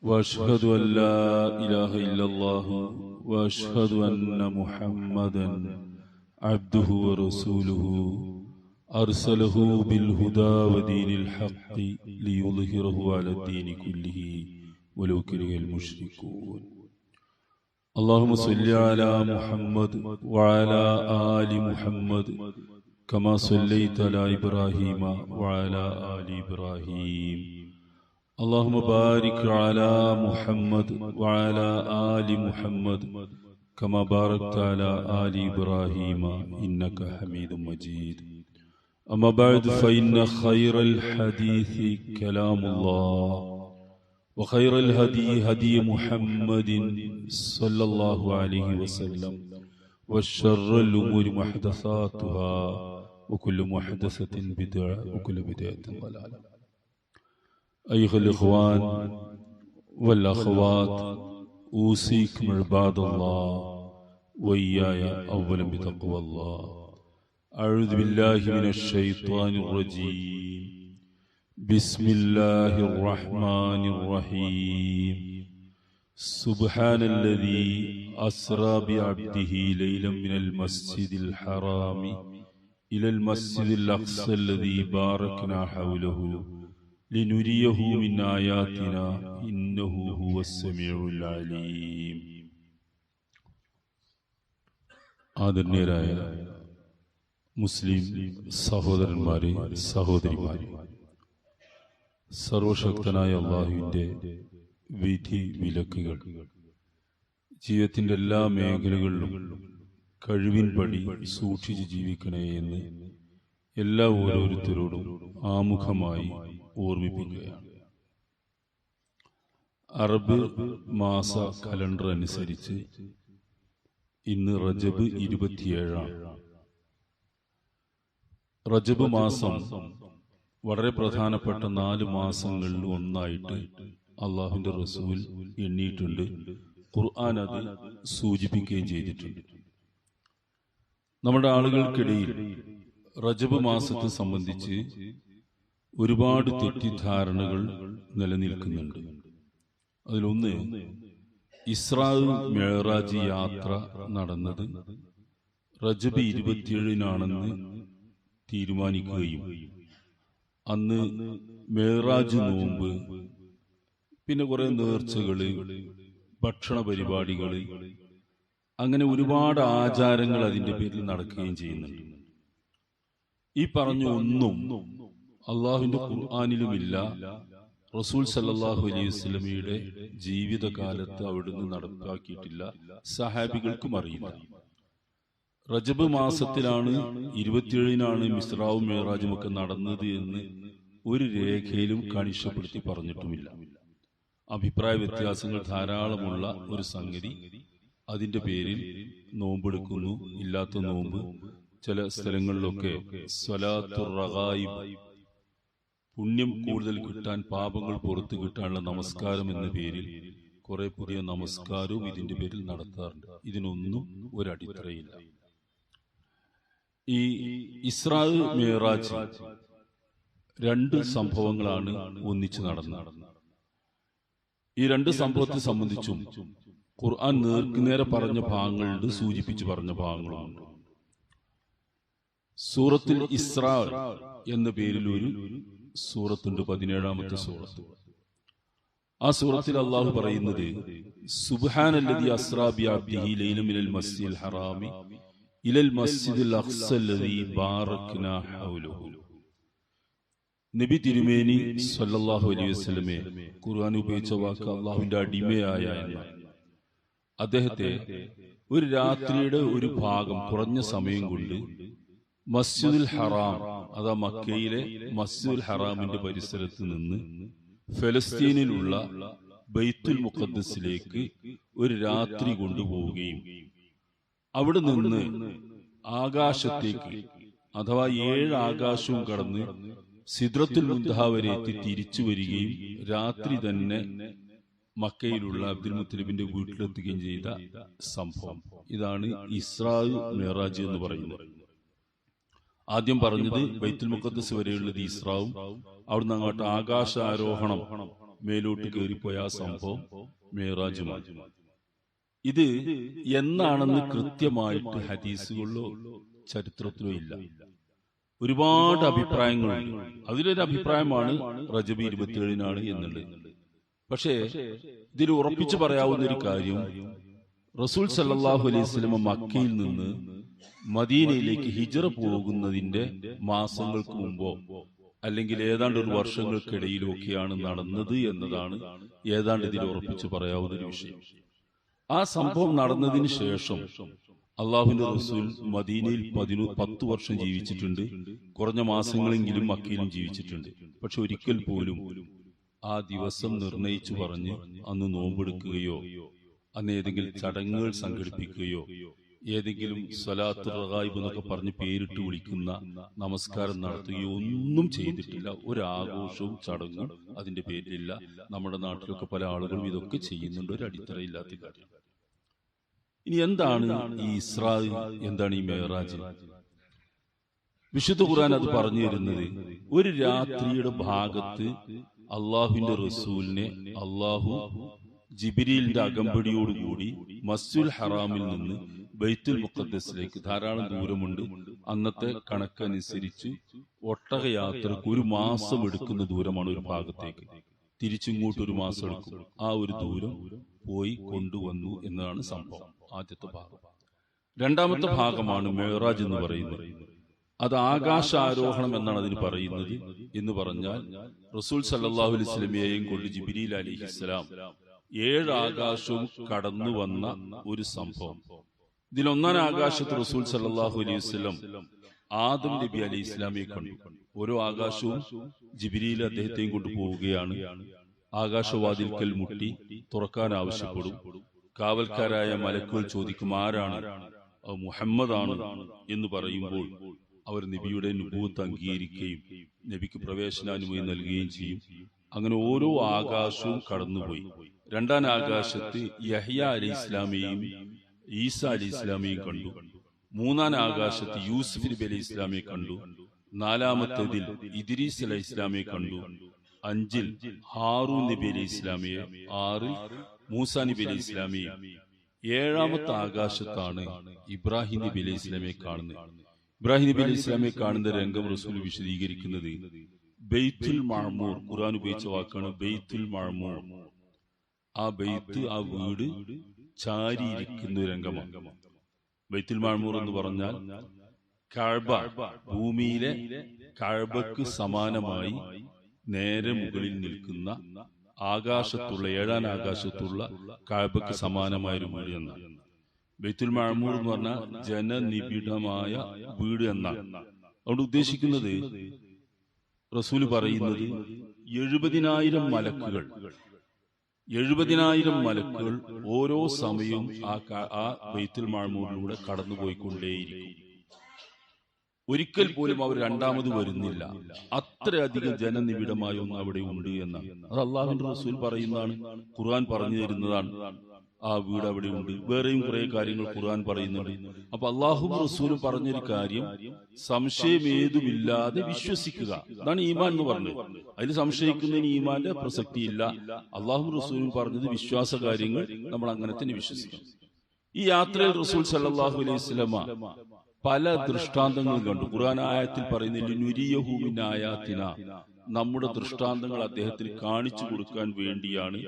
وأشهد أن لا إله إلا الله وأشهد أن محمدا عبده ورسوله أرسله بالهدى ودين الحق ليظهره على الدين كله ولو كره المشركون. اللهم صل على محمد وعلى آل محمد كما صليت على إبراهيم وعلى آل إبراهيم. اللهم بارك على محمد وعلى آل محمد كما باركت على آل إبراهيم إنك حميد مجيد. أما بعد فإن خير الحديث كلام الله وخير الهدي هدي محمد صلى الله عليه وسلم وشر الأمور محدثاتها وكل محدثة بدعة وكل بدعة ضلالة. أيها الإخوان والأخوات، أوصيكم عباد الله وإياي أولا بتقوى الله. أعوذ بالله من الشيطان الرجيم. بسم الله الرحمن الرحيم. سبحان الذي أسرى بعبده ليلا من المسجد الحرام إلى المسجد الأقصى الذي باركنا حوله لنريه من آياتنا إنه هو السميع العليم. ആദരണീയരായ മുസ്ലിം സഹോദരന്മാരെ, സഹോദരിമാരെ, സർവശക്തനായ അല്ലാഹുവിൻ്റെ വിധി വിലക്കുകൾ ജീവിതത്തിൻ്റെ എല്ലാ മേഖലകളിലും കഴിവിൻപടി സൂക്ഷിച്ച് ജീവിക്കണേ എന്ന് എല്ലാ ഓരോരുത്തരോടും ആമുഖമായി ഓർമ്മിപ്പിക്കുകയാണ്. അറബ് മാസ കലണ്ടർ അനുസരിച്ച് ഇന്ന് റജബ് 27. റജബ് മാസം വളരെ പ്രധാനപ്പെട്ട 4 മാസങ്ങളിൽ ഒന്നായിട്ട് അള്ളാഹുവിന്റെ റസൂൽ എണ്ണിയിട്ടുണ്ട്. ഖുർആൻ അത് സൂചിപ്പിക്കുകയും ചെയ്തിട്ടുണ്ട്. നമ്മുടെ ആളുകൾക്കിടയിൽ റജബ് മാസത്തെ സംബന്ധിച്ച് ഒരുപാട് തെറ്റിദ്ധാരണകൾ നിലനിൽക്കുന്നുണ്ട്. അതിലൊന്ന്, ഇസ്രാ മിഅ്റാജ് യാത്ര നടന്നത് റജബ് 27-നാണെന്ന് തീരുമാനിക്കുകയും അന്ന് മിഅ്റാജ് നോമ്പ്, പിന്നെ കുറെ നേർച്ചകള്, ഭക്ഷണ പരിപാടികള്, അങ്ങനെ ഒരുപാട് ആചാരങ്ങൾ അതിന്റെ പേരിൽ നടക്കുകയും ചെയ്യുന്നുണ്ട്. ഈ പറഞ്ഞ ഒന്നും അള്ളാഹുവിന്റെ ഖുർആനിലുമില്ല, റസൂൽ സല്ലല്ലാഹു അലൈഹി വസല്ലമയുടെ ജീവിതകാലത്ത് അവിടുന്ന് നടപ്പാക്കിയിട്ടില്ല, സഹാബികൾക്കും അറിയില്ല. റജബ് മാസത്തിലാണ് 27-നാണ് ഇസ്രാവും മിഅ്റാജും ഒക്കെ നടന്നത് എന്ന് ഒരു രേഖയിലും കണിശപ്പെടുത്തി പറഞ്ഞിട്ടുമില്ല. അഭിപ്രായ വ്യത്യാസങ്ങൾ ധാരാളമുള്ള ഒരു സംഗതി. അതിന്റെ പേരിൽ നോമ്പെടുക്കുന്നു, ഇല്ലാത്ത നോമ്പ്, ചില സ്ഥലങ്ങളിലൊക്കെ സ്വലാത്തുർ റഗായിബ്, പുണ്യം കൂടുതൽ കിട്ടാൻ, പാപങ്ങൾ പുറത്തു കിട്ടാനുള്ള നമസ്കാരം എന്ന പേരിൽ കുറെ പുതിയ നമസ്കാരവും ഇതിന്റെ പേരിൽ നടത്താറുണ്ട്. ഇതിനൊന്നും ഒരടിത്തറയില്ല. ഈ ഇസ്രാ മിഅ്റാജ് 2 സംഭവങ്ങളാണ് ഒന്നിച്ചു നടന്നത്. ഈ 2 സംഭവത്തെ സംബന്ധിച്ചും ഖുർആൻ നേർക്കുനേരെ പറഞ്ഞ ഭാഗങ്ങളുണ്ട്, സൂചിപ്പിച്ച് പറഞ്ഞ ഭാഗങ്ങളുമുണ്ട്. സൂറത്തുൽ ഇസ്രാ എന്ന പേരിൽ ഒരു സൂറത്തുണ്ട്, 17-ാമത്തെ സൂറത്ത്. ആ സൂറത്തിൽ അള്ളാഹു പറയുന്നത്, സുബ്ഹാനല്ലദീ അസ്റാ ബിഅബ്ദിഹി ലൈലൻ മിനൽ മസ്ജിദിൽ ഹറാമി ഇലൽ മസ്ജിദിൽ അഖ്സല്ലദീ ബാറക്നാ ഹൗലഹു. നബി തിരുമേനി സല്ലല്ലാഹു അലൈഹി വസല്ലമയെ ഖുർആൻ ഉപയോഗിച്ച വാക്ക് അള്ളാഹുവിന്റെ അടിമയായ എന്നാണ്. അദ്ദേഹത്തെ ഒരു രാത്രിയുടെ ഒരു ഭാഗം, കുറഞ്ഞ സമയം കൊണ്ട് മസ്ജിദുൽ ഹറാം, അതാ മക്കയിലെ മസ്ജിദുൽ ഹറാമിന്റെ പരിസരത്ത് നിന്ന് ഫലസ്തീനിലുള്ള ബൈത്തുൽ മുഖദ്ദസിലേക്ക് ഒരു രാത്രി കൊണ്ടുപോവുകയും അവിടെ നിന്ന് ആകാശത്തേക്ക്, അഥവാ 7 ആകാശവും കടന്ന് സിദ്റത്തുൽ മുൻതഹ വരെ എത്തി തിരിച്ചു വരികയും രാത്രി തന്നെ മക്കയിലുള്ള അബ്ദുൽ മുത്തലിബിന്റെ വീട്ടിലെത്തുകയും ചെയ്ത സംഭവം. ഇതാണ് ഇസ്രാ മിഅ്റാജ് എന്ന് പറയുന്നത്. ആദ്യം പറഞ്ഞത് ബൈത്തുൽ മുഖദ്ദസ് വരെയുള്ളത് ഇസ്രാവും, അവിടുന്ന് അങ്ങോട്ട് ആകാശാരോഹണം മേലോട്ട് കയറിപ്പോയ ആ സംഭവം മേറാജുമാണ്. ഇത് എന്നാണെന്ന് കൃത്യമായിട്ട് ഹദീസുകളിലോ ചരിത്രത്തിലോ ഇല്ല. ഒരുപാട് അഭിപ്രായങ്ങളുണ്ട്. അതിലൊരു അഭിപ്രായമാണ് റജബ് 27-നാണ് എന്നുള്ളത്. പക്ഷേ ഇതിൽ ഉറപ്പിച്ചു പറയാവുന്ന ഒരു കാര്യം, റസൂൽ സല്ലല്ലാഹു അലൈഹി വസല്ലം മക്കയിൽ നിന്ന് മദീനയിലേക്ക് ഹിജ്റ പോകുന്നതിന്റെ മാസങ്ങൾക്ക് മുമ്പോ അല്ലെങ്കിൽ ഏതാണ്ട് ഒരു വർഷങ്ങൾക്കിടയിലൊക്കെയാണ് നടന്നത് എന്നതാണ് ഏതാണ്ട് ഇതിൽ ഉറപ്പിച്ചു പറയാവുന്ന ഒരു വിഷയം. ആ സംഭവം നടന്നതിന് ശേഷം അള്ളാഹുവിന്റെ റസൂൽ മദീനയിൽ 10 വർഷം ജീവിച്ചിട്ടുണ്ട്. കുറഞ്ഞ മാസങ്ങളെങ്കിലും മക്കയിലും ജീവിച്ചിട്ടുണ്ട്. പക്ഷെ ഒരിക്കൽ പോലും ആ ദിവസം നിർണയിച്ചു പറഞ്ഞ് അന്ന് നോമ്പെടുക്കുകയോ അന്ന് ഏതെങ്കിലും ചടങ്ങുകൾ സംഘടിപ്പിക്കുകയോ ഏതെങ്കിലും സ്വലാത്ത് റഗായിബ് എന്നൊക്കെ പറഞ്ഞ് പേരിട്ട് വിളിക്കുന്ന നമസ്കാരം നടത്തുകയോ ഒന്നും ചെയ്തിട്ടില്ല. ഒരാഘോഷവും ചടങ്ങും അതിന്റെ പേരിലില്ല. നമ്മുടെ നാട്ടിലൊക്കെ പല ആളുകളും ഇതൊക്കെ ചെയ്യുന്നുണ്ട്. ഒരു അടിത്തറയില്ലാത്ത കാര്യം. ഇനി എന്താണ് ഈ ഇസ്രാ, എന്താണ് ഈ മെഹറാജ്? വിശുദ്ധ ഖുർആൻ അത് പറഞ്ഞു തരുന്നത്, ഒരു രാത്രിയുടെ ഭാഗത്ത് അള്ളാഹുവിന്റെ റസൂലിനെ അള്ളാഹു ജിബ്രീലിന്റെ അകമ്പടിയോടുകൂടി മസ്ജിദുൽ ഹറാമിൽ നിന്ന് ബൈത്തുൽ മുഖദ്ദസിലേക്ക് ധാരാളം ദൂരമുണ്ട്. അന്നത്തെ കണക്കനുസരിച്ച് ഒട്ടകയാത്രക്ക് 1 മാസം എടുക്കുന്ന ദൂരമാണ് ഒരു ഭാഗത്തേക്ക്. തിരിച്ചിങ്ങോട്ട് 1 മാസം എടുക്കും. ആ ഒരു ദൂരം പോയി കൊണ്ടുവന്നു എന്നതാണ് സംഭവം. ആദ്യത്തെ ഭാഗം. രണ്ടാമത്തെ ഭാഗമാണ് മെഹറാജ് എന്ന് പറയുന്നത്. അത് ആകാശാരോഹണം എന്നാണ് അതിന് പറയുന്നത്. എന്ന് പറഞ്ഞാൽ റസൂൽ സല്ലല്ലാഹു അലൈഹി വസല്ലമയെയും കൊണ്ട് ജിബ്രീൽ അലൈഹിസ്സലാം 7 ആകാശവും കടന്നു വന്ന ഒരു സംഭവം. ഇതിൽ 1-ാം ആകാശത്ത് റസൂൽ സല്ലല്ലാഹു അലൈഹി വസല്ലം ആദം നബി അലൈഹി ഇസ്ലാമിയെ കണ്ടു. ഓരോ ആകാശവും ജിബ്രീൽ അദ്ദേഹത്തെയും കൊണ്ട് പോവുകയാണ്. ആകാശവാതിൽക്കൽ മുട്ടി തുറക്കാൻ ആവശ്യപ്പെടും. കാവൽക്കാരായ മലക്കുകൾ ചോദിക്കും, ആരാണ്? മുഹമ്മദാണ് എന്ന് പറയുമ്പോൾ അവർ നബിയുടെ നുബൂവത്ത് അംഗീകരിക്കുകയും നബിക്ക് പ്രവേശനാനുമതി നൽകുകയും ചെയ്യും. അങ്ങനെ ഓരോ ആകാശവും കടന്നുപോയി. 2-ാം ആകാശത്ത് യഹ്യ അലൈഹി ഇസ്ലാമിയെയും ഈസ അലൈഹി ഇസ്ലാമിയെയും കണ്ടു. 3-ാം ആകാശത്ത് യൂസുഫ് നബി അലൈഹി ഇസ്ലാമിയെ കണ്ടു. 4-ാമത്തേതിൽ ഇദ്രീസ് അലൈഹി ഇസ്ലാമിയെ കണ്ടു. 5-ൽ ഹാറൂൻ നബി അലൈഹി ഇസ്ലാമിയെ, 6-ൽ മൂസ നബി അലൈഹി ഇസ്ലാമിയെ. 7-ാമത്തെ ആകാശത്താണ് ഇബ്രാഹിം നബി അലൈഹി ഇസ്ലാമിയെ കാണുന്നത്. ഇബ്രാഹിം നബി അലൈഹി ഇസ്ലാമിയെ കാണുന്ന രംഗം റസൂൽ വിശദീകരിക്കുന്നത് ബൈത്തുൽ മഅമൂർ, ഖുർആൻ ഉപയോഗിച്ച വാക്കാണ് ബൈത്തുൽ മഅമൂർ. ആ ബൈത്ത്, ആ വീട് ചാരിയിരിക്കുന്ന രംഗമാണ്. ബൈത്തുൽ മഅമൂർ എന്ന് പറഞ്ഞാൽ കഅബ, ഭൂമിയിലെ കഅബക്ക് സമാനമായി നേരെ മുകളിൽ നിൽക്കുന്ന ആകാശത്തുള്ള 7-ാം ആകാശത്തുള്ള കഅബക്ക് സമാനമായ ഒരു വീട് എന്നാണ്. ബൈത്തുൽ മഅമൂർ എന്ന് പറഞ്ഞാൽ ജനനിബിഡമായ വീട് എന്നാണ്. അതുകൊണ്ട് ഉദ്ദേശിക്കുന്നത്, റസൂൽ പറയുന്നത് 70,000 മലക്കുകൾ, 70,000 മലക്കുകൾ ഓരോ സമയവും ആ ബൈത്തുൽ മഅമൂറിലൂടെ കടന്നുപോയിക്കൊണ്ടേയിരിക്കും. ഒരിക്കൽ പോലും അവർ രണ്ടാമത് വരുന്നില്ല. അത്രയധികം ജനനിബിഡമായ ഒന്ന് അവിടെ ഉണ്ട് എന്നാണ്. അത് അള്ളാഹുവിന്റെ റസൂൽ പറയുന്നതാണ്, ഖുർആൻ പറഞ്ഞു തരുന്നതാണ്. ആ വീട് അവിടെ ഉണ്ട്. വേറെയും കുറെ കാര്യങ്ങൾ ഖുർആൻ പറയുന്നുണ്ട്. അപ്പൊ അള്ളാഹും റസൂലും പറഞ്ഞൊരു കാര്യം സംശയം ഏതുമില്ലാതെ വിശ്വസിക്കുക, അതാണ് ഈമാൻ എന്ന് പറഞ്ഞത്. അതിൽ സംശയിക്കുന്നതിന് ഈമാന്റെ പ്രസക്തിയില്ല. അള്ളാഹും റസൂലും പറഞ്ഞത് വിശ്വാസ കാര്യങ്ങൾ നമ്മൾ അങ്ങനെ തന്നെ വിശ്വസിക്കണം. ഈ യാത്രയിൽ റസൂൽ സല്ലല്ലാഹു അലൈഹി വസല്ലമ പല ദൃഷ്ടാന്തങ്ങളും കണ്ടു. ഖുർആൻ ആയത്തിൽ പറയുന്നില്ല, നുരിയഹു മിൻ ആയാതിന, നമ്മുടെ ദൃഷ്ടാന്തങ്ങൾ അദ്ദേഹത്തിന് കാണിച്ചു കൊടുക്കാൻ വേണ്ടിയാണ്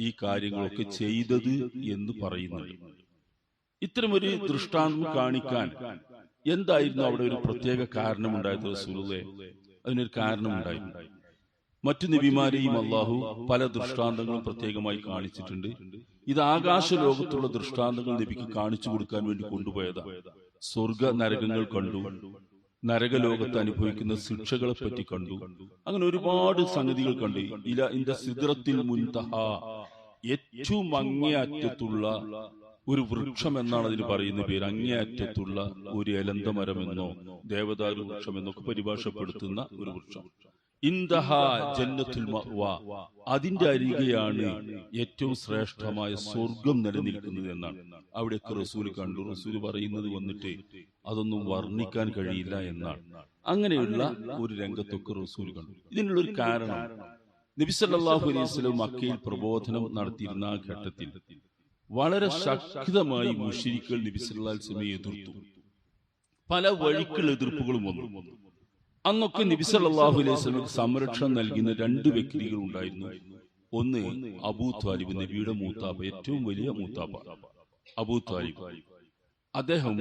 ഈ കാര്യങ്ങളൊക്കെ ചെയ്തത് എന്ന് പറയുന്നത്. ഇത്തരമൊരു ദൃഷ്ടാന്തം കാണിക്കാൻ എന്തായിരുന്നു അവിടെ ഒരു പ്രത്യേക കാരണമുണ്ടായത്? റസൂലുള്ളാഹി അതിനൊരു കാരണമുണ്ടായിരുന്നു. മറ്റു നബിമാരെയും അള്ളാഹു പല ദൃഷ്ടാന്തങ്ങളും പ്രത്യേകമായി കാണിച്ചിട്ടുണ്ട്. ഇത് ആകാശ ലോകത്തുള്ള ദൃഷ്ടാന്തങ്ങൾ നബിക്ക് കാണിച്ചു കൊടുക്കാൻ വേണ്ടി കൊണ്ടുപോയതാണ്. സ്വർഗ നരകങ്ങൾ കണ്ടു, നരകലോകത്ത് അനുഭവിക്കുന്ന ശിക്ഷകളെ പറ്റി കണ്ടു. അങ്ങനെ ഒരുപാട് സംഗതികൾ കണ്ടു. ഇന്റെ സിദ്റത്തിൽ മുൻതഹ, ഏറ്റവും അങ്ങേയറ്റത്തുള്ള ഒരു വൃക്ഷം എന്നാണ് അതിന് പറയുന്ന പേര്. അങ്ങേയറ്റത്തുള്ള ഒരു എലന്തമരമെന്നോ ദേവദാരു വൃക്ഷം എന്നൊക്കെ പരിഭാഷപ്പെടുത്തുന്ന ഒരു വൃക്ഷം. ഇൻതഹ ജന്നത്തുൽ മഅ്വ, അതിന്റെ അരികെയാണ് ഏറ്റവും ശ്രേഷ്ഠമായ സ്വർഗം നിലനിൽക്കുന്നത് എന്നാണ്. അവിടെയൊക്കെ റസൂൽ കണ്ടു. റസൂൽ പറയുന്നത് വന്നിട്ട് അതൊന്നും വർണ്ണിക്കാൻ കഴിയില്ല എന്നാണ്. അങ്ങനെയുള്ള ഒരു രംഗത്തൊക്കെ റസൂൽ കണ്ടു. ഇതിനുള്ളൊരു കാരണം, നബി സല്ലല്ലാഹു അലൈഹി വസല്ലം മക്കയിൽ പ്രബോധനം നടത്തിയിരുന്ന ആ ഘട്ടത്തിൽ വളരെ ശക്തമായി മുശ്രിക്കുകൾ നബി സല്ലല്ലാഹു അലൈഹി വസല്ലമയെ എതിർത്തു. പല വഴിക്കുള്ള എതിർപ്പുകളും വന്നു. അന്നൊക്കെ നബി സല്ലല്ലാഹു അലൈഹി വസല്ലമക്ക് സംരക്ഷണം നൽകുന്ന രണ്ട് വ്യക്തികൾ ഉണ്ടായിരുന്നു. ഒന്ന് അബൂ ത്വാലിബ്, നബിയുടെ മൂത്താപ്പ, ഏറ്റവും വലിയ മൂത്താപ്പ അബൂ ത്വാലിബ്. അദ്ദേഹം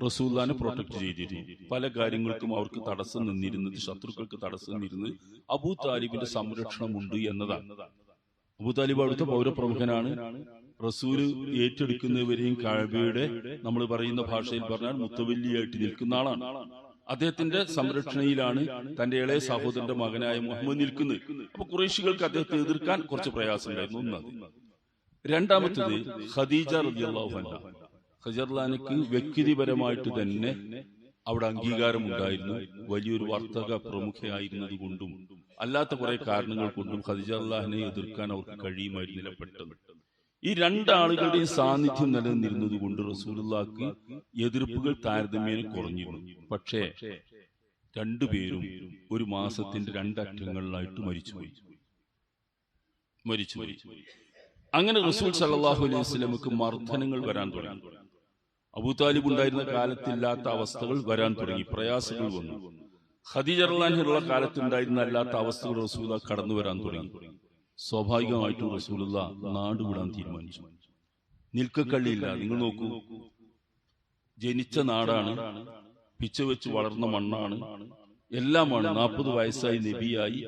റസൂലുള്ളാഹിനെ പ്രൊട്ടക്ട് ചെയ്തിരുന്നു. പല കാര്യങ്ങൾക്കും അവർക്ക് തടസ്സം നിന്നിരുന്നത്, ശത്രുക്കൾക്ക് തടസ്സം നിന്നിരുന്നത് അബൂ താലിബിന്റെ സംരക്ഷണമുണ്ട് എന്നതാണ്. അബൂ താലിബ് അവിടുത്തെ പൗരപ്രമുഖനാണ്. റസൂല് ഏറ്റെടുക്കുന്നവരെയും കഅബയുടെ, നമ്മൾ പറയുന്ന ഭാഷയിൽ പറഞ്ഞാൽ, മുത്തവല്ലിയായിട്ട് നിൽക്കുന്ന ആളാണ്. അദ്ദേഹത്തിന്റെ സംരക്ഷണയിലാണ് തന്റെ ഇളയ സഹോദരന്റെ മകനായ മുഹമ്മദ് നിൽക്കുന്നത്. അപ്പൊ ഖുറൈശികൾക്ക് അദ്ദേഹത്തെ എതിർക്കാൻ കുറച്ച് പ്രയാസം ഉണ്ടായിരുന്നു. ഒന്നത്. രണ്ടാമത്തത് ഖദീജ റളിയല്ലാഹു അൻഹ. ഖദീജക്ക് വ്യക്തിപരമായിട്ട് തന്നെ അവിടെ അംഗീകാരമുണ്ടായിരുന്നു. വലിയൊരു വർത്തക പ്രമുഖയായിരുന്നത് കൊണ്ടും അല്ലാത്ത കുറെ കാരണങ്ങൾ കൊണ്ടും ഖദീജ റളിയല്ലാഹുവിനെ എതിർക്കാൻ അവർക്ക് കഴിയുമായിരുന്നില്ല പെട്ടെന്ന്. ഈ രണ്ടാളുകളുടെയും സാന്നിധ്യം നിലനിന്നിരുന്നത് കൊണ്ട് റസൂലുള്ളാഹിക്ക് എതിർപ്പുകൾ താരതമ്യേന കുറഞ്ഞിരുന്നു. പക്ഷേ രണ്ടുപേരും ഒരു മാസത്തിന്റെ രണ്ടറ്റങ്ങളിലായിട്ട് മരിച്ചുപോയി. അങ്ങനെ റസൂൽ സല്ലല്ലാഹു അലൈഹി വസല്ലമക്ക് മർദ്ദനങ്ങൾ വരാൻ തുടങ്ങി. അബൂ താലിബ് ഉണ്ടായിരുന്ന കാലത്തില്ലാത്ത അവസ്ഥകൾ വരാൻ തുടങ്ങി, പ്രയാസങ്ങൾ വന്നു. ഖദീജ റളിയല്ലാഹു അൻഹയുള്ള കാലത്തുണ്ടായിരുന്ന അല്ലാത്ത അവസ്ഥകൾ റസൂലുള്ളാഹി കടന്നു വരാൻ തുടങ്ങി. സ്വാഭാവികമായിട്ടും റസൂലുള്ളാഹി നാട് വിടാൻ തീരുമാനിച്ചു. നിൽക്കക്കള്ളിയില്ല. നിങ്ങൾ നോക്കൂ, ജനിച്ച നാടാണ്, പിച്ചവെച്ച് വളർന്ന മണ്ണാണ്, എല്ലാമാണ്. 40 വയസ്സായി നബിയായി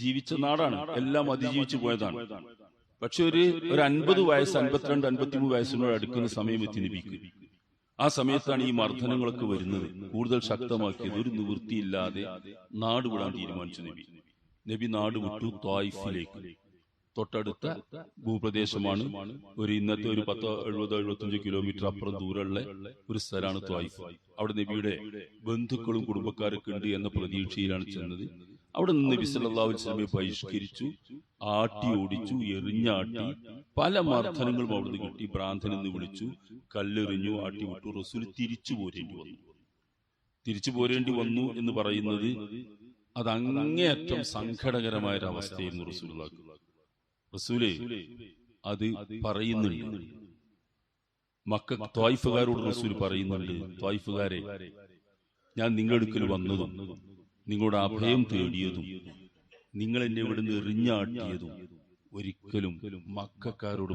ജീവിച്ച നാടാണ്, എല്ലാം അതിജീവിച്ചു പോയതാണ്. പക്ഷെ ഒരു 50 വയസ്സ്, 52, 53 വയസ്സിനോട് അടുക്കുന്ന സമയം എത്തി നബിക്ക്. ആ സമയത്താണ് ഈ മർദ്ദനങ്ങളൊക്കെ വരുന്നത്. കൂടുതൽ ശക്തമാക്കിയത്. ഒരു നിവൃത്തിയില്ലാതെ നാട് വിടാൻ തീരുമാനിച്ചു നബി നാട് വിട്ടു ത്വായിഫിലേക്ക്. തൊട്ടടുത്ത ഭൂപ്രദേശമാണ്. ഇന്നത്തെ ഒരു 10-70-75 കിലോമീറ്റർ അപ്പുറം ദൂരമുള്ള ഒരു സ്ഥലമാണ് ത്വായിഫ്. അവിടെ നബിയുടെ ബന്ധുക്കളും കുടുംബക്കാരൊക്കെ ഉണ്ട് എന്ന പ്രതീക്ഷയിലാണ് ചെന്നത്. അവിടെ നിന്ന് നബി സല്ലല്ലാഹു അലൈഹി വസല്ലമയെ ബഹിഷ്കരിച്ചു, ആട്ടി ഓടിച്ചു, എറിഞ്ഞാട്ടി, പല മർദ്ദനങ്ങളും അവിടുന്ന് കിട്ടി. ഭ്രാന്തനെന്ന് വിളിച്ചു, കല്ലെറിഞ്ഞു, ആട്ടി വിട്ടു. റസൂൽ തിരിച്ചു പോരേണ്ടി വന്നു എന്ന് പറയുന്നത് അത് അങ്ങേയറ്റം സങ്കടകരമായ ഒരു അവസ്ഥയായിരുന്നു റസൂലുള്ളാഹിക്ക്. റസൂലേ അത് പറയുന്നുണ്ട്. ത്വായിഫുകാരോട് റസൂൽ പറയുന്നുണ്ട്, ത്വായിഫുകാരെ, ഞാൻ നിങ്ങളുടെ അടുക്കൽ വന്നതും നിങ്ങളുടെ അഭയം തേടിയതും നിങ്ങൾ എന്നെ ഇവിടുന്ന് എറിഞ്ഞാട്ടിയതും ഒരിക്കലും മക്കക്കാരോട്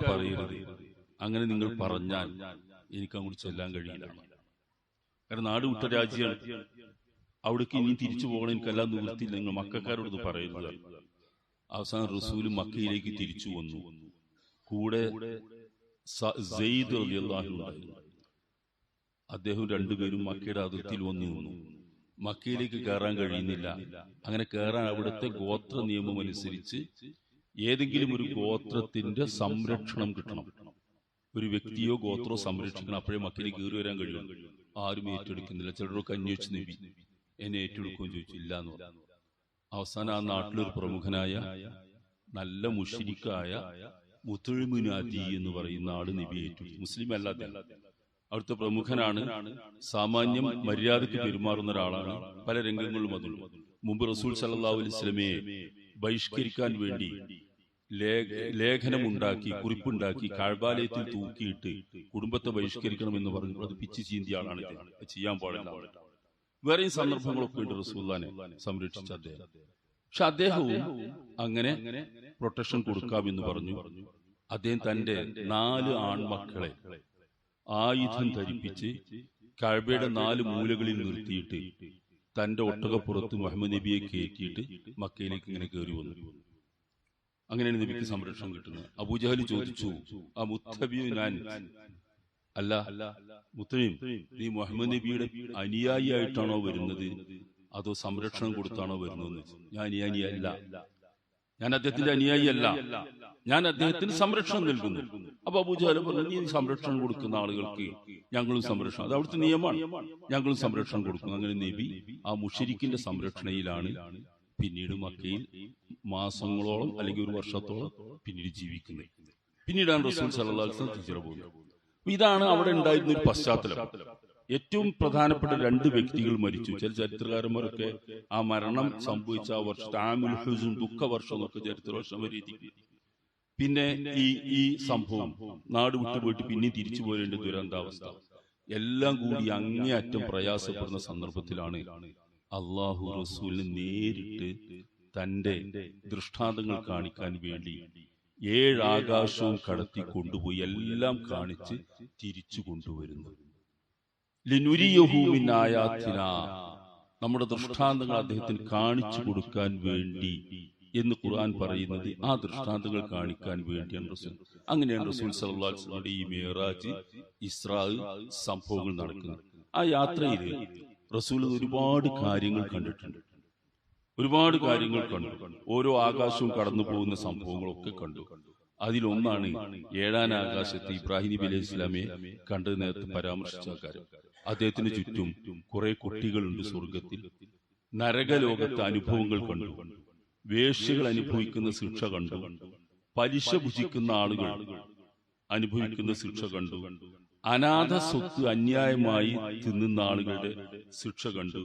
പറയരുത്. അങ്ങനെ നിങ്ങൾ പറഞ്ഞാൽ എനിക്ക് അങ്ങോട്ട് ചെല്ലാൻ കഴിയില്ല. കാരണം നാട് വിട്ട രാജ്യമാണ്. അവിടേക്ക് ഇനി തിരിച്ചു പോകണം, എനിക്കെല്ലാം നിവൃത്തിയില്ല. നിങ്ങൾ മക്കക്കാരോട് പറയുന്നത്. അവസാനം റസൂല് മക്കയിലേക്ക് തിരിച്ചു വന്നു. കൂടെ സെയ്ദ് റളിയല്ലാഹു ഉണ്ടായിരുന്നു. അദ്ദേഹം രണ്ടുപേരും മക്കയുടെ അതിർത്തിയിൽ വന്നു നിന്നു. മക്കയിലേക്ക് കയറാൻ കഴിയുന്നില്ല. അങ്ങനെ കയറാൻ അവിടുത്തെ ഗോത്ര നിയമം അനുസരിച്ച് ഏതെങ്കിലും ഒരു ഗോത്രത്തിന്റെ സംരക്ഷണം കിട്ടണം. ഒരു വ്യക്തിയോ ഗോത്രോ സംരക്ഷിക്കണം. അപ്പോഴേ മക്കയിലേക്ക് കയറി വരാൻ കഴിയും. ആരും ഏറ്റെടുക്കുന്നില്ല. ചിലരൊക്കെ അന്വേഷിച്ച് നബി എന്നെ ഏറ്റെടുക്കുമെന്ന് ചോദിച്ചു. ഇല്ല എന്ന് പറഞ്ഞു. അവസാനം ആ നാട്ടിലൊരു പ്രമുഖനായ നല്ല മുശ്രിക്കായ മുത്തുഴിമുനാദി എന്ന് പറയുന്ന ആള് നബി ഏറ്റെടുത്തു. മുസ്ലിം അല്ലാതെ അവിടുത്തെ പ്രമുഖനാണ്. സാമാന്യം മര്യാദയ്ക്ക് പെരുമാറുന്ന ഒരാളാണ്. പല രംഗങ്ങളിലും അതുണ്ട്. മുമ്പ് റസൂൽ സല്ലല്ലാഹു അലൈഹി വസല്ലമയെ ബഹിഷ്കരിക്കാൻ വേണ്ടി ലേഖനമുണ്ടാക്കി, കുറിപ്പുണ്ടാക്കി, കഅബാലയത്തിൽ തൂക്കിയിട്ട് കുടുംബത്തെ ബഹിഷ്കരിക്കണമെന്ന് പറഞ്ഞു. അത് പിച്ച് ചീന്തിയ ആളാണ്. ഇത് ചെയ്യാൻ പാടില്ല. വേറെയും സന്ദർഭങ്ങളൊക്കെ ഉണ്ട് റസൂലുള്ളാഹിനെ സംരക്ഷിച്ച അദ്ദേഹം. പക്ഷെ അദ്ദേഹവും അങ്ങനെ പ്രൊട്ടക്ഷൻ കൊടുക്കാമെന്ന് പറഞ്ഞു. അദ്ദേഹം തന്റെ 4 ആൺമക്കളെ ആയുധം ധരിപ്പിച്ച് കഅബയുടെ 4 മൂലകളിൽ നിർത്തിയിട്ട് തന്റെ ഒട്ടകപ്പുറത്ത് മുഹമ്മദ് നബിയെ കയറ്റിയിട്ട് മക്കയിലേക്ക് ഇങ്ങനെ കയറി വന്നു. അങ്ങനെയാണ് നബിക്ക് സംരക്ഷണം കിട്ടുന്നത്. അബൂജഹൽ ചോദിച്ചു, ആ മുത്തബിയു ഞാൻ അല്ല, മുത്തബിയും നീ മുഹമ്മദ് നബിയുടെ അനുയായിയായിട്ടാണോ വരുന്നത് അതോ സംരക്ഷണം കൊടുത്താണോ വരുന്നതെന്ന്? ഞാൻ അനുയായിയല്ല, ഞാൻ അദ്ദേഹത്തിന്റെ അനുയായിയല്ല, ഞാൻ അദ്ദേഹത്തിന് സംരക്ഷണം നൽകുന്നു. അപ്പൊ അബൂജഹൽ പറഞ്ഞു, നീ സംരക്ഷണം കൊടുക്കുന്ന ആളുകൾക്ക് ഞങ്ങളും സംരക്ഷണം, അത് അവിടുത്തെ നിയമമാണ്, ഞങ്ങളും സംരക്ഷണം കൊടുക്കുന്നു. അങ്ങനെ നബി ആ മുശ്രിക്കിന്റെ സംരക്ഷണയിലാണ് പിന്നീട് മക്കയിൽ മാസങ്ങളോളം അല്ലെങ്കിൽ 1 വർഷത്തോളം പിന്നീട് ജീവിക്കുന്നത്. പിന്നീടാണ് റസൂൽ സല്ലല്ലാഹു അലൈഹി വസല്ലം ഹിജ്റ പോകുന്നത്. ഇതാണ് അവിടെ ഉണ്ടായിരുന്ന ഒരു പശ്ചാത്തലം. ഏറ്റവും പ്രധാനപ്പെട്ട 2 വ്യക്തികൾ മരിച്ചു. ചില ചരിത്രകാരന്മാരൊക്കെ ആ മരണം സംഭവിച്ച ആ വർഷം ആമുൽ ഹുസ്ൻ, ദുഃഖവർഷം എന്നൊക്കെ ചരിത്ര വർഷം എഴുതിയിട്ടുണ്ട്. പിന്നെ ഈ സംഭവം നാട് വിട്ടുപോയിട്ട് പിന്നെ തിരിച്ചു പോരേണ്ട ദുരന്താവസ്ഥ എല്ലാം കൂടി അങ്ങേയറ്റം പ്രയാസപ്പെടുന്ന സന്ദർഭത്തിലാണ് അള്ളാഹു റസൂലിനെ നേരിട്ട് തന്റെ ദൃഷ്ടാന്തങ്ങൾ കാണിക്കാൻ വേണ്ടി 7 ആകാശവും കടത്തി കൊണ്ടുപോയി എല്ലാം കാണിച്ച് തിരിച്ചു കൊണ്ടുവരുന്നത്. ലിനുരിയഹു മിൻ ആയാതിനാ, നമ്മുടെ ദൃഷ്ടാന്തങ്ങൾ അദ്ദേഹത്തിന് കാണിച്ചു കൊടുക്കാൻ വേണ്ടി എന്ന് ഖുർആൻ പറയുന്നത് ആ ദൃഷ്ടാന്തങ്ങൾ കാണിക്കാൻ വേണ്ടിയാണ് റസൂൽ. അങ്ങനെയാണ് റസൂൽ സല്ലല്ലാഹു അലൈഹി വസല്ലമയുടെ ഈ മിഅ്റാജ്, ഇസ്രാ സംഭവങ്ങൾ നടക്കുന്നത്. ആ യാത്രയിൽ റസൂൽ ഒരുപാട് കാര്യങ്ങൾ കണ്ടിട്ടുണ്ട്, ഒരുപാട് കാര്യങ്ങൾ കണ്ടു. ഓരോ ആകാശവും കടന്നു പോകുന്ന സംഭവങ്ങളൊക്കെ കണ്ടു. അതിലൊന്നാണ് 7ാം ആകാശത്ത് ഇബ്രാഹിം നബി അലൈഹി ഇസ്ലാമെ കണ്ടത് നേരത്തെ പരാമർശിച്ച കാര്യം. അദ്ദേഹത്തിന് ചുറ്റും കുറെ കുട്ടികളുണ്ട് സ്വർഗത്തിൽ. നരകലോകത്തെ അനുഭവങ്ങൾ കണ്ടു, വേശ്യകൾ അനുഭവിക്കുന്ന ശിക്ഷ കണ്ടു, പലിശ ഭുജിക്കുന്ന ആളുകൾ അനുഭവിക്കുന്ന ശിക്ഷ കണ്ടു, അനാഥ സ്വത്ത് അന്യായമായി തിന്നുന്ന ആളുകളുടെ ശിക്ഷ കണ്ടു,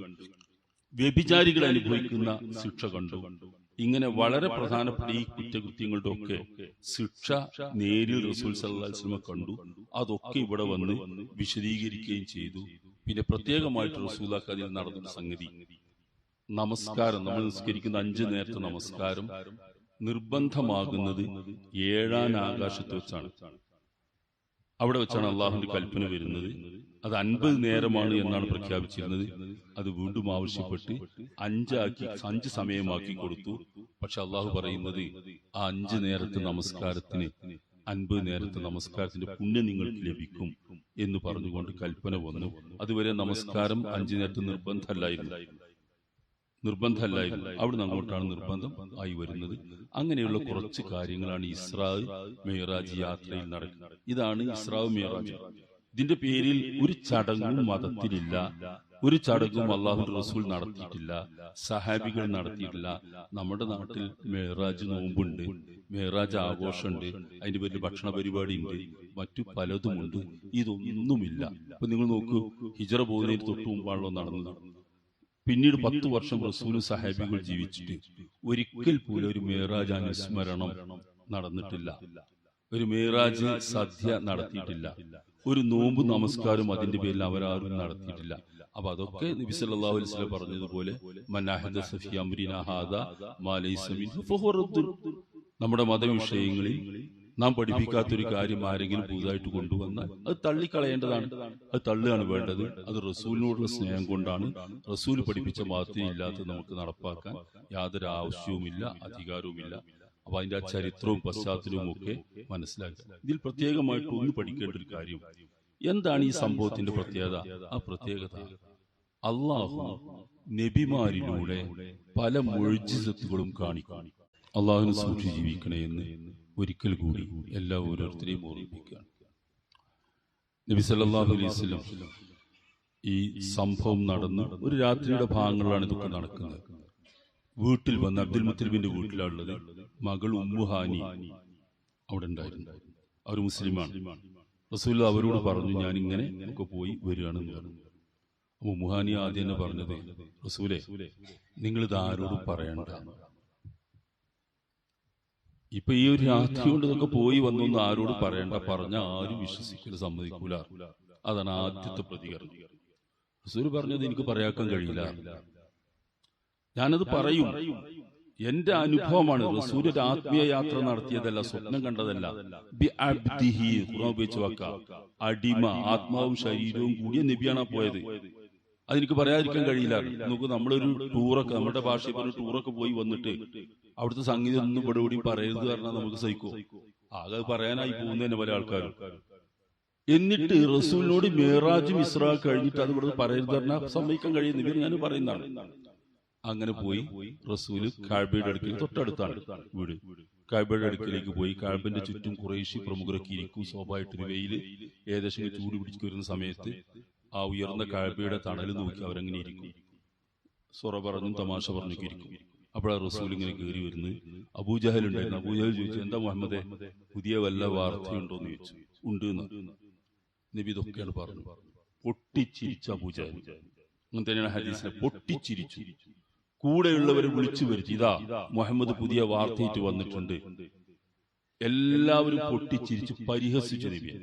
വ്യഭിചാരികൾ അനുഭവിക്കുന്ന ശിക്ഷ കണ്ടു. ഇങ്ങനെ വളരെ പ്രധാനപ്പെട്ട ഈ കുറ്റകൃത്യങ്ങളുടെ ഒക്കെ ശിക്ഷ നേരിൽ റസൂൽ സല്ലല്ലാഹു അലൈഹി വസല്ലം കണ്ടു. അതൊക്കെ ഇവിടെ വന്ന് വിശദീകരിക്കുകയും ചെയ്തു. പിന്നെ പ്രത്യേകമായിട്ട് റസൂലുള്ളാഹി അതിൽ നടന്നൊരു സംഗതി, നമസ്കാരം. നമ്മൾ നിസ്കരിക്കുന്ന 5 നേരത്തെ നമസ്കാരം നിർബന്ധമാകുന്നത് 7ാം ആകാശത്ത് വെച്ചാണ്. അവിടെ വെച്ചാണ് അള്ളാഹുവിന്റെ കൽപ്പന വരുന്നത്. അത് 50 നേരമാണ് എന്നാണ് പ്രഖ്യാപിച്ചിരുന്നത്. അത് വീണ്ടും ആവശ്യപ്പെട്ട് 5 സമയമാക്കി കൊടുത്തു. പക്ഷെ അള്ളാഹു പറയുന്നത് ആ 5 നേരത്തെ നമസ്കാരത്തിന് 50 നേരത്തെ നമസ്കാരത്തിന്റെ പുണ്യം നിങ്ങൾക്ക് ലഭിക്കും എന്ന് പറഞ്ഞുകൊണ്ട് കൽപ്പന വന്നു. അതുവരെ നമസ്കാരം 5 നേരത്തെ നിർബന്ധമല്ലായിരുന്നു. അവിടുന്ന് അങ്ങോട്ടാണ് നിർബന്ധം ആയി വരുന്നത്. അങ്ങനെയുള്ള കുറച്ച് കാര്യങ്ങളാണ് ഇസ്രാ മിഅ്റാജ് യാത്രയിൽ നടക്കുന്നത്. ഇതാണ് ഇസ്രാ മിഅ്റാജ്. ഇതിന്റെ പേരിൽ ഒരു ചടങ്ങും മതത്തിലില്ല, ഒരു ചടങ്ങും അള്ളാഹുവിന്റെ റസൂൽ നടത്തിയിട്ടില്ല, സഹാബികൾ നടത്തിയിട്ടില്ല. നമ്മുടെ നാട്ടിൽ മിഅ്റാജ് നോമ്പുണ്ട്, മിഅ്റാജ് ആഘോഷമുണ്ട്, അതിന്റെ പേരിൽ ഭക്ഷണ പരിപാടി ഉണ്ട്, മറ്റു പലതുമുണ്ട്. ഇതൊന്നുമില്ല. അപ്പൊ നിങ്ങൾ നോക്കൂ, ഹിജ്റ പോകുന്നതിന് തൊട്ടു മുമ്പാണല്ലോ നടന്നത്. പിന്നീട് 10 വർഷം റസൂലും സഹാബികൾ ജീവിച്ചിട്ട് ഒരിക്കൽ പോലും ഒരു മിഅ്റാജ് അനുസ്മരണം നടന്നിട്ടില്ല, ഒരു മിഅ്റാജ് സദ്യ നടത്തിയിട്ടില്ല, ഒരു നോമ്പ് നമസ്കാരം അതിന്റെ പേരിൽ അവരാരും നടത്തിയിട്ടില്ല. അപ്പൊ അതൊക്കെ നബി സല്ലല്ലാഹു അലൈഹി വസല്ലം പറഞ്ഞതുപോലെ മൻ അഹദസ ഫീ അംരിനാ ഹാദാ മാ ലൈസ മിൻഹു ഫഹുവ റദ്ദുൻ. നമ്മുടെ മതവിഷയങ്ങളിൽ നാം പഠിപ്പിക്കാത്തൊരു കാര്യം ആരെങ്കിലും പുതുതായിട്ട് കൊണ്ടുവന്നാൽ അത് തള്ളിക്കളയേണ്ടതാണ്, അത് തള്ളുകയാണ് വേണ്ടത്. അത് റസൂലിനോടുള്ള സ്നേഹം കൊണ്ടാണ്. റസൂൽ പഠിപ്പിച്ച മതത്തിൽ ഇല്ലാത്തത് നമുക്ക് നടപ്പാക്കാൻ യാതൊരു ആവശ്യവുമില്ല, അധികാരവുമില്ല. അപ്പൊ അതിന്റെ ആ ചരിത്രവും പശ്ചാത്തലവും ഒക്കെ മനസ്സിലാക്കുക. ഇതിൽ പ്രത്യേകമായിട്ട് ഒന്ന് പഠിക്കേണ്ട ഒരു കാര്യം, എന്താണ് ഈ സംഭവത്തിന്റെ പ്രത്യേകത? ആ പ്രത്യേകത അള്ളാഹു നബിമാരിലൂടെ പല മുഅ്ജിസത്തുകളും കാണിക്കും. അള്ളാഹുവിനെ സൂക്ഷിച്ച് ജീവിക്കണേ എന്ന് ഒരിക്കൽ കൂടി എല്ലാ ഓരോരുത്തരെയും ഓർമ്മിപ്പിക്കുകയാണ്. നബി സല്ലല്ലാഹു അലൈഹി വസല്ലം ഈ സംഭവം നടന്ന് ഒരു രാത്രിയുടെ ഭാഗങ്ങളിലാണ് ഇതൊക്കെ നടക്കുന്നത്. വീട്ടിൽ വന്ന് അബ്ദുൽ മുത്തലിബിന്റെ വീട്ടിലാണുള്ളത്. മകൾ ഉമ്മു ഹാനി അവിടെ ഉണ്ടായിരുന്നു. അവർ മുസ്ലിമാണ്. റസൂൽ അവരോട് പറഞ്ഞു, ഞാനിങ്ങനെ ഒക്കെ പോയി വരികയാണെന്ന് പറഞ്ഞു. അപ്പൊ ഉമ്മു ഹാനി ആദ്യം തന്നെ പറഞ്ഞത്, റസൂലെ നിങ്ങളിത് ആരോടും പറയണ്ട. ഇപ്പൊ ഈ ഒരു രാത്രി കൊണ്ട് ഇതൊക്കെ പോയി വന്നൊന്നും ആരോട് പറയണ്ട, പറഞ്ഞ ആരും വിശ്വസിക്കില്ല, സമ്മതിക്കൂല. അതാണ് ആദ്യത്തെ പ്രതികരണം. റസൂൽ പറഞ്ഞത് എനിക്ക് പറയാക്കാൻ കഴിയില്ല, ഞാനത് പറയും, എന്റെ അനുഭവമാണ്. റസൂൽ ഒരു ആത്മീയ യാത്ര നടത്തിയതല്ല, സ്വപ്നം കണ്ടതല്ല. ബി അബ്ദിഹി, ഖുർആൻ ഉപയോഗിച്ച് വാക്ക, അടിമ, ആത്മാവും ശരീരവും കൂടിയ നബിയാണ് പോയത്. അതെനിക്ക് പറയാതിരിക്കാൻ കഴിയില്ല. നമുക്ക് നമ്മളൊരു ടൂറൊക്കെ, നമ്മുടെ ഭാഷയിൽ പറഞ്ഞ ടൂറൊക്കെ പോയി വന്നിട്ട് അവിടുത്തെ സംഗീതം ഒന്നും ഇവിടെ കൂടി പറയരുത് പറഞ്ഞാൽ നമുക്ക് സഹിക്കോ? ആകെ പറയാനായി പോകുന്നതന്നെ പല ആൾക്കാരും. എന്നിട്ട് റസൂലിനോട് മിഅ്റാജും ഇസ്രാ കഴിഞ്ഞിട്ട് അത് ഇവിടെ പറയരുത് പറഞ്ഞാൽ സമ്മതിക്കാൻ കഴിയുന്നില്ല. ഞാൻ പറയുന്നതാണ്. അങ്ങനെ പോയി റസൂല് കഅബയുടെ അടുക്കൽ, തൊട്ടടുത്താണ് വീട്, കഅബയുടെ അടുക്കിലേക്ക് പോയി. കഅബന്റെ ചുറ്റും ഖുറൈശി പ്രമുഖരൊക്കെ ഇരിക്കും. സ്വാഭാവികമായിട്ടൊരു വെയില് ഏകദേശം ചൂട് പിടിച്ചു വരുന്ന സമയത്ത് ആ ഉയർന്ന കഅബയുടെ തണൽ നോക്കി അവരങ്ങനെ ഇരിക്കും. സൊറ പറഞ്ഞും തമാശ പറഞ്ഞൊക്കെ ഇരിക്കും. അപ്പോഴാണ് റസൂൽ ഇങ്ങനെ കയറി വരുന്നത്. അബൂജഹൽ ഉണ്ടായിരുന്നു. അബൂജഹൽ ചോദിച്ചു, എന്താ മുഹമ്മദേ, പുതിയ വല്ല വാർത്തയുണ്ടോന്ന് ചോദിച്ചു. ഉണ്ട് എന്ന് നബി ഇതൊക്കെയാണ് പറഞ്ഞു. പൊട്ടിച്ചിരിച്ച അബൂജഹൽ. അങ്ങനെ തന്നെയാണ് ഹദീസിലെ പൊട്ടിച്ചിരിച്ചു. കൂടെയുള്ളവരെ വിളിച്ചു വരുത്തി, ഇതാ മുഹമ്മദ് പുതിയ വാർത്തയിട്ട് വന്നിട്ടുണ്ട്. എല്ലാവരും പൊട്ടിച്ചിരിച്ച് പരിഹസിച്ചു നബിയെ.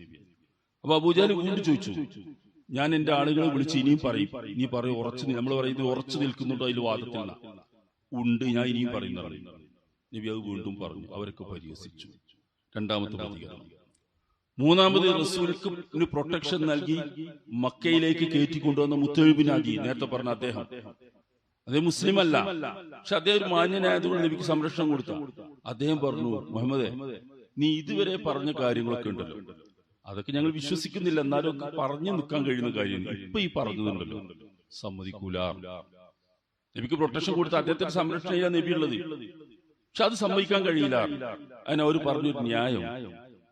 അപ്പൊ അബൂജഹൽ വീണ്ടും ചോദിച്ചു, ഞാൻ എന്റെ ആളുകളെ വിളിച്ച് ഇനിയും പറയും, നീ പറയും ഉറച്ചു, നമ്മൾ പറയുന്നത് ഉറച്ചു നിൽക്കുന്നുണ്ടോ അതിൽ വാദത്തില്ല, ഉണ്ട്, ഞാൻ ഇനിയും പറയുന്നതാണ്. നബി അത് വീണ്ടും പറഞ്ഞു. അവരൊക്കെ പരിഹസിച്ചു. രണ്ടാമത്തെ പ്രതികരണം. മൂന്നാമത് റസൂലിന് പ്രൊട്ടക്ഷൻ നൽകി മക്കയിലേക്ക് കയറ്റിക്കൊണ്ടുവന്ന മുത്തഈബ് ബിൻ അദി, നേരത്തെ പറഞ്ഞ അദ്ദേഹം മുസ്ലിം അല്ല, പക്ഷെ അദ്ദേഹം ഒരു മാന്യനായതുകൊണ്ട് നബിക്ക് സംരക്ഷണം കൊടുത്തു. അദ്ദേഹം പറഞ്ഞു, മുഹമ്മദേ, നീ ഇതുവരെ പറഞ്ഞ കാര്യങ്ങളൊക്കെ ഉണ്ടല്ലോ, അതൊക്കെ ഞങ്ങൾ വിശ്വസിക്കുന്നില്ല, എന്നാലും പറഞ്ഞു നിൽക്കാൻ കഴിയുന്ന കാര്യം ഇപ്പൊ ഈ പറഞ്ഞതുണ്ടല്ലോ, സമ്മതിക്കൂല. നബിക്ക് പ്രൊട്ടക്ഷൻ കൊടുത്ത അദ്ദേഹത്തിന് സംരക്ഷണം ചെയ്യാൻ നബി ഉള്ളത്, പക്ഷെ അത് സമ്മതിക്കാൻ കഴിയില്ല. അതിന് അവർ പറഞ്ഞൊരു ന്യായം,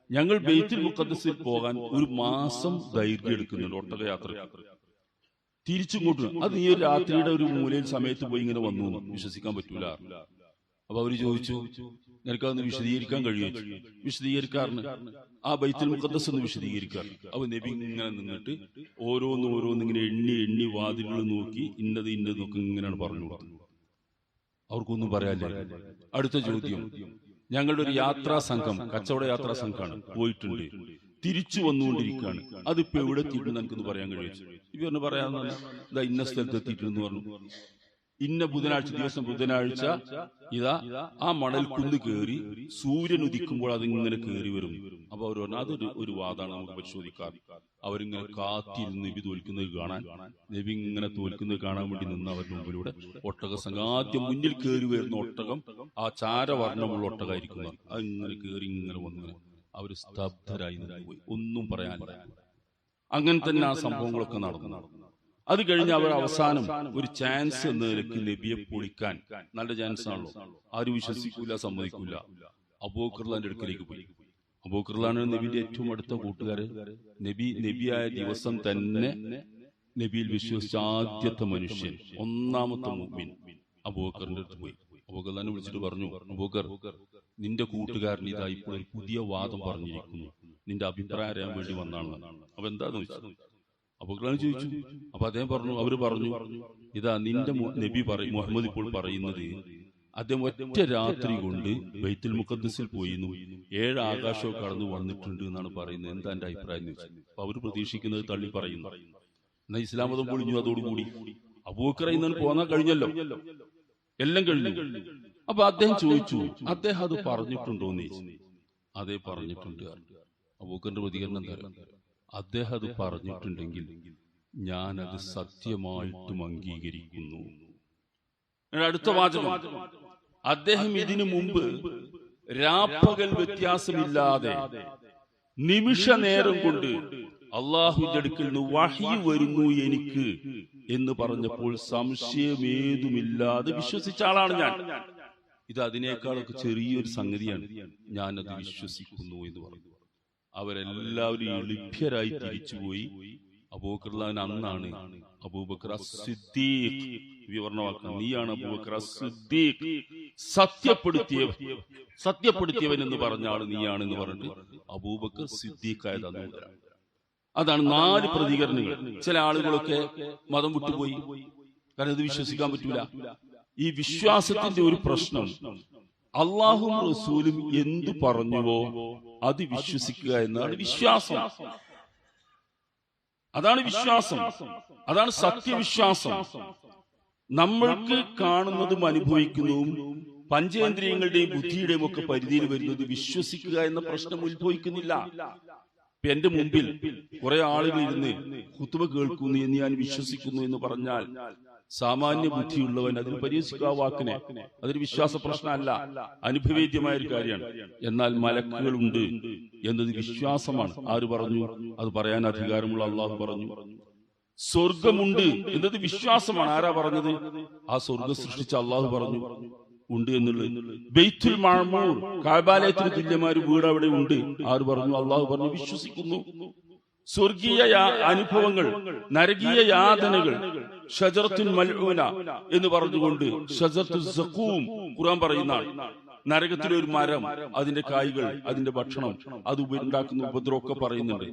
ഞങ്ങൾ ബൈത്തുൽ മുഖദ്ദസിൽ പോകാൻ ഒരു മാസം ദൈർഘ്യം എടുക്കുന്നുണ്ട് ഒട്ടകയാത്ര, തിരിച്ചിങ്ങോട്ട്. അത് ഈ ഒരു രാത്രിയുടെ ഒരു മൂലയിൽ സമയത്ത് പോയി ഇങ്ങനെ വന്നു, വിശ്വസിക്കാൻ പറ്റൂല. അപ്പൊ അവര് ചോദിച്ചു, നിനക്കതൊന്ന് വിശദീകരിക്കാൻ കഴിയുമോ? വിശദീകരിക്കാറിന് ആ ബൈത്തുൽ മുഖദ്ദസ് ഒന്ന് വിശദീകരിക്കാറ്. അപ്പൊ നബി ഇങ്ങനെ നിന്നിട്ട് ഓരോന്നിങ്ങനെ എണ്ണി വാതിലുകൾ നോക്കി ഇന്നത് നോക്കി ഇങ്ങനെയാണ് പറഞ്ഞു കൊടുത്തത്. അവർക്കൊന്നും പറയാനില്ല. അടുത്ത ചോദ്യം, ഞങ്ങളുടെ ഒരു യാത്രാ സംഘം, കച്ചവട യാത്രാ സംഘമാണ്, പോയിട്ടുണ്ട്, തിരിച്ചു വന്നുകൊണ്ടിരിക്കുകയാണ്, അതിപ്പോ എവിടെ എത്തിയിട്ടുണ്ട് എനിക്കൊന്ന് പറയാൻ കഴിച്ചു. ഇവ പറഞ്ഞു, പറയാമെന്നല്ല, ഇതാ ഇന്ന സ്ഥലത്ത് എത്തിയിട്ടുണ്ടെന്ന് പറഞ്ഞു. ഇന്ന ദിവസം ബുധനാഴ്ച ഇതാ ആ മണൽ കുന്ന് കയറി സൂര്യൻ ഉദിക്കുമ്പോൾ അതിങ്ങനെ കയറി വരും. അപ്പൊ അവർ പറഞ്ഞു, അതൊരു ഒരു വാദമാണ്, നമുക്ക് പരിശോധിക്കാം. അവരിങ്ങനെ കാത്തിരുന്ന് നബി തോൽക്കുന്നത് കാണാൻ, നബി ഇങ്ങനെ തോൽക്കുന്നത് കാണാൻ വേണ്ടി നിന്ന് അവരുടെ മുമ്പിലൂടെ ഒട്ടക സംഘം, ആദ്യം മുന്നിൽ കയറി വരുന്ന ഒട്ടകം ആ ചാരവർണ്ണമുള്ള ഒട്ടകമായിരിക്കുന്ന, അതിങ്ങനെ കയറി ഇങ്ങനെ വന്നു. അവര് സ്തബ്ധരായി പോയി, ഒന്നും പറയാനില്ല. അങ്ങനെ തന്നെ ആ സംഭവങ്ങളൊക്കെ നടന്നു. അത് കഴിഞ്ഞ് അവർ അവസാനം ഒരു ചാൻസ് എന്ന നിലയ്ക്ക് നബിയെ പൊളിക്കാൻ, നല്ല ചാൻസ് ആണല്ലോ, ആരും വിശ്വസിക്കൂല, സമ്മതിക്കൂല, അബൂബക്കറിന്റെ അടുക്കലേക്ക് പോയി. അബൂബക്കറാണ് നബിന്റെ ഏറ്റവും അടുത്ത കൂട്ടുകാര്. നബിയായ ദിവസം തന്നെ നബിയിൽ വിശ്വസിച്ച ആദ്യത്തെ മനുഷ്യൻ, ഒന്നാമത്തെ മുഅ്മിൻ അബൂബക്കറിന്റെ അടുത്ത് പോയി. അബൂബക്കറിനെ വിളിച്ചിട്ട് പറഞ്ഞു, അബൂബക്കർ, നിന്റെ കൂട്ടുകാരൻ ഇതാ ഇപ്പോൾ ഒരു പുതിയ വാദം പറഞ്ഞിരിക്കുന്നു, നിന്റെ അഭിപ്രായം അറിയാൻ വേണ്ടി വന്നാണ്. അപ്പൊ എന്താന്ന് ചോദിച്ചു. അബൂബക്കർ ചോദിച്ചു. അപ്പൊ അദ്ദേഹം പറഞ്ഞു, അവര് പറഞ്ഞു, ഇതാ നിന്റെ നബി മുഹമ്മദ് ഇപ്പോൾ പറയുന്നത്, അദ്ദേഹം ഒറ്റ രാത്രി കൊണ്ട് ബൈത്തുൽ മുഖദ്ദസിൽ പോയിരുന്നു, 7 ആകാശവും കടന്നു വന്നിട്ടുണ്ട് എന്നാണ് പറയുന്നത്, എന്താ എന്റെ അഭിപ്രായം എന്ന് ചോദിച്ചു. അപ്പൊ അവര് പ്രതീക്ഷിക്കുന്നത് തള്ളി പറയുന്നു. എന്നാ ഇസ്ലാം മതം പൊളിഞ്ഞു അതോടുകൂടി. അബൂബക്കർ ഇന്ന് പോന്നാ കഴിഞ്ഞല്ലോ, എല്ലാം കഴിഞ്ഞു. അപ്പൊ അദ്ദേഹം ചോദിച്ചു, അദ്ദേഹം അത് പറഞ്ഞിട്ടുണ്ടോന്ന് ചോദിച്ചു. അതേ പറഞ്ഞിട്ടുണ്ട്. അബൂബക്കറിന്റെ പ്രതികരണം എന്താ? അദ്ദേഹം അത് പറഞ്ഞിട്ടുണ്ടെങ്കിൽ ഞാനത് സത്യമായിട്ടും അംഗീകരിക്കുന്നു. അടുത്ത വാചകം, അദ്ദേഹം ഇതിനു മുമ്പ് രാപ്പകൽ വ്യത്യാസമില്ലാതെ നിമിഷ നേരം കൊണ്ട് അള്ളാഹുവിന്റെ അടുക്കൽ നിന്ന് വഹി വരുന്നു എനിക്ക് എന്ന് പറഞ്ഞപ്പോൾ സംശയമേതുമില്ലാതെ വിശ്വസിച്ച ആളാണ് ഞാൻ. ഇത് അതിനേക്കാളൊക്കെ ചെറിയൊരു സംഗതിയാണ്, ഞാനത് വിശ്വസിക്കുന്നു എന്ന് പറഞ്ഞു. അവരെല്ലാവരും എളിഭ്യരായി തിരിച്ചുപോയി. അബൂബക്കർ അന്നാണ് അബൂബക്കർ സിദ്ദീഖ് വിവരണമാക്കുന്നത്. നീയാണ് അബൂബക്കർ സിദ്ദീഖ്, സത്യപ്പെടുത്തിയവൻ എന്ന് പറഞ്ഞ ആള് നീയാണെന്ന് പറഞ്ഞിട്ട് അബൂബക്കർ സിദ്ദീഖ് ആയത് അന്നുമുതലാണ്. അതാണ് 4 പ്രതികരണങ്ങൾ. ചില ആളുകളൊക്കെ മതം വിട്ടുപോയി, കാരണം ഇത് വിശ്വസിക്കാൻ പറ്റൂല. ഈ വിശ്വാസത്തിന്റെ ഒരു പ്രശ്നം, അള്ളാഹും റസൂലും എന്തു പറഞ്ഞുവോ അത് വിശ്വസിക്കുക എന്നാണ് വിശ്വാസം. അതാണ് വിശ്വാസം, അതാണ് സത്യവിശ്വാസം. നമ്മൾക്ക് കാണുന്നതും അനുഭവിക്കുന്നതും പഞ്ചേന്ദ്രിയങ്ങളുടെയും ബുദ്ധിയുടെയും ഒക്കെ പരിധിയിൽ വരുന്നത് വിശ്വസിക്കുക എന്ന പ്രശ്നം ഉത്ഭവിക്കുന്നില്ല. എന്റെ മുമ്പിൽ കുറെ ആളുകൾ ഇരുന്ന് ഖുതുബ കേൾക്കുന്നു എന്ന് ഞാൻ വിശ്വസിക്കുന്നു എന്ന് പറഞ്ഞാൽ സാമാന്യ ബുദ്ധിയുള്ളവൻ അതിന് പരിഹസിക്കുക വാക്കിനെ, അതൊരു വിശ്വാസ പ്രശ്നമല്ല, അനുഭവേദ്യമായ ഒരു കാര്യമാണ്. എന്നാൽ മലക്കുകളുണ്ട് എന്നത് വിശ്വാസമാണ്. ആര് പറഞ്ഞു? അത് പറയാൻ അധികാരമുള്ള അള്ളാഹു പറഞ്ഞു. സ്വർഗമുണ്ട് എന്നത് വിശ്വാസമാണ്. ആരാ പറഞ്ഞത്? ആ സ്വർഗം സൃഷ്ടിച്ച അള്ളാഹു പറഞ്ഞു ഉണ്ട് എന്നുള്ളത്. ബൈത്തുൽ മഅമൂർ, കഅബാലയത്തിന് തുല്യമായ ഒരു വീട് അവിടെ ഉണ്ട്. ആര് പറഞ്ഞു? അള്ളാഹു പറഞ്ഞു. വിശ്വസിക്കുന്നു. സ്വർഗീയ അനുഭവങ്ങൾ, നരകീയ യാതനകൾ, ഷജറത്തുൽ മൽഊന എന്ന് പറഞ്ഞുകൊണ്ട് ഷജറത്തുൽ സഖൂം ഖുർആൻ പറയുന്നതാണ്. നരകത്തിലെ ഒരു മരം, അതിന്റെ കായ്കൾ, അതിന്റെ ഭക്ഷണം, അത് ഉണ്ടാക്കുന്ന ഉപദ്രവമൊക്കെ പറയുന്നുണ്ട്.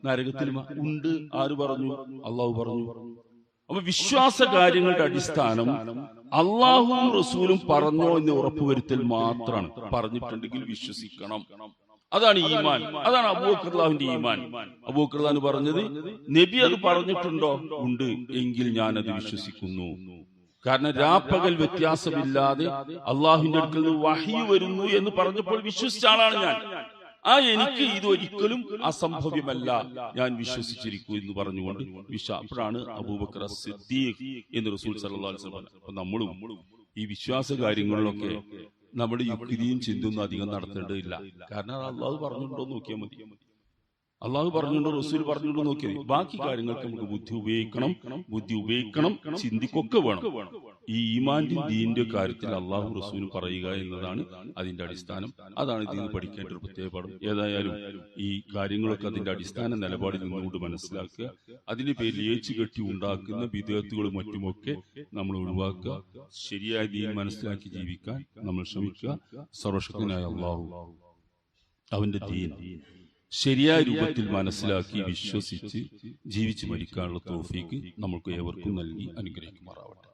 നരകത്തിൽ ഉണ്ട്. ആര് പറഞ്ഞു? അള്ളാഹു പറഞ്ഞു. അപ്പൊ വിശ്വാസ കാര്യങ്ങളുടെ അടിസ്ഥാനം അള്ളാഹുവും റസൂലും പറഞ്ഞോ എന്ന് ഉറപ്പുവരുത്തൽ മാത്രമാണ്. പറഞ്ഞിട്ടുണ്ടെങ്കിൽ വിശ്വസിക്കണം. അതാണ് ഈമാൻ. അതാണ് അബൂബക്കർ റളിയല്ലാഹുവിന്റെ ഈമാൻ. അബൂബക്കർ റളിയല്ലാഹു പറഞ്ഞത്, നബി അത് പറഞ്ഞിട്ടുണ്ടോ? ഉണ്ട്, എങ്കിൽ ഞാനത് വിശ്വസിക്കുന്നു. കാരണം രാപ്പകൽ വ്യത്യാസമില്ലാതെ അള്ളാഹുവിന്റെ അടുക്കൽ നിന്ന് വഹ്യ് വരുന്നു എന്ന് പറഞ്ഞപ്പോൾ വിശ്വസിച്ച ആളാണ് ഞാൻ. എനിക്ക് ഇതൊരിക്കലും അസംഭവ്യമല്ല, ഞാൻ വിശ്വസിച്ചിരിക്കൂ എന്ന് പറഞ്ഞുകൊണ്ട് അപ്പോഴാണ് അബൂബക്കർ സിദ്ദീഖ് എന്ന് റസൂൽ സല്ലല്ലാഹു അലൈഹി വസല്ലം. അപ്പൊ നമ്മളും ഈ വിശ്വാസ കാര്യങ്ങളിലൊക്കെ നമ്മുടെ യുക്തിയും ചിന്തയൊന്നും അധികം നടത്തേണ്ടതില്ല. കാരണം അള്ളാഹു പറഞ്ഞിട്ടുണ്ടോ നോക്കിയാൽ മതി. അള്ളാഹു പറഞ്ഞിട്ടുണ്ടോ, റസൂൽ പറഞ്ഞിട്ടുണ്ടോ നോക്കിയാൽ മതി. ബാക്കി കാര്യങ്ങൾക്ക് നമുക്ക് ബുദ്ധി ഉപയോഗിക്കണം, ചിന്തിക്കൊക്കെ വേണം. ഈ ഈമാന്റെ ദീന്റെ കാര്യത്തിൽ അള്ളാഹു റസൂൽ പറയുക എന്നതാണ് അതിന്റെ അടിസ്ഥാനം. അതാണ് ഇതിൽ നിന്ന് പഠിക്കേണ്ട ഒരു പ്രത്യേക പാഠം. ഏതായാലും ഈ കാര്യങ്ങളൊക്കെ അതിന്റെ അടിസ്ഥാന നിലപാടിൽ നിന്നുകൊണ്ട് മനസ്സിലാക്കുക. അതിന്റെ പേരിൽ ഏച്ചുകെട്ടി ഉണ്ടാക്കുന്ന വിദേഹത്തുകളും മറ്റുമൊക്കെ നമ്മൾ ഒഴിവാക്കുക. ശരിയായ ദീൻ മനസ്സിലാക്കി ജീവിക്കാൻ നമ്മൾ ശ്രമിക്കുക. സർവശക്തനായ അള്ളാഹു അവന്റെ ദീൻ ശരിയായ രൂപത്തിൽ മനസ്സിലാക്കി വിശ്വസിച്ച് ജീവിച്ച് മരിക്കാനുള്ള തൗഫീക്ക് നമുക്ക് ഏവർക്കും നൽകി അനുഗ്രഹിക്കുമാറാവട്ടെ.